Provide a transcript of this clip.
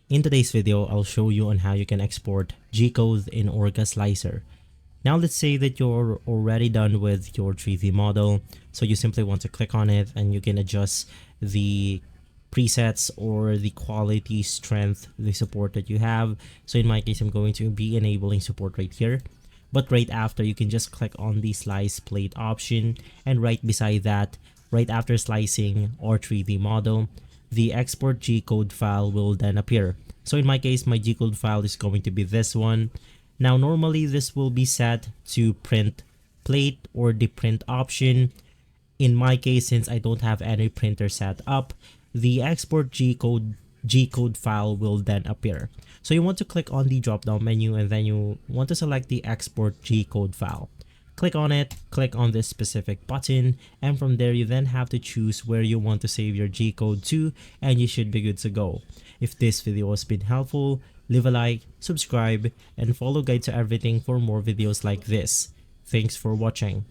In today's video, I'll show you on how you can export G-code in Orca Slicer. Now let's say that you're already done with your 3D model, so you simply want to click on it and you can adjust the presets or the quality, strength, the support that you have. So in my case, I'm going to be enabling support right here. But right after, you can just click on the slice plate option, and right beside that, right after slicing or 3D model, the export G-code file will then appear. So in my case, my G-code file is going to be this one. Now normally this will be set to print plate or the print option. In my case, since I don't have any printer set up, the export G-code file will then appear. So you want to click on the drop down menu and then you want to select the export G-code file. Click on it, click on this specific button, and from there you then have to choose where you want to save your G-code to, and you should be good to go. If this video has been helpful, leave a like, subscribe, and follow Guide to Everything for more videos like this. Thanks for watching.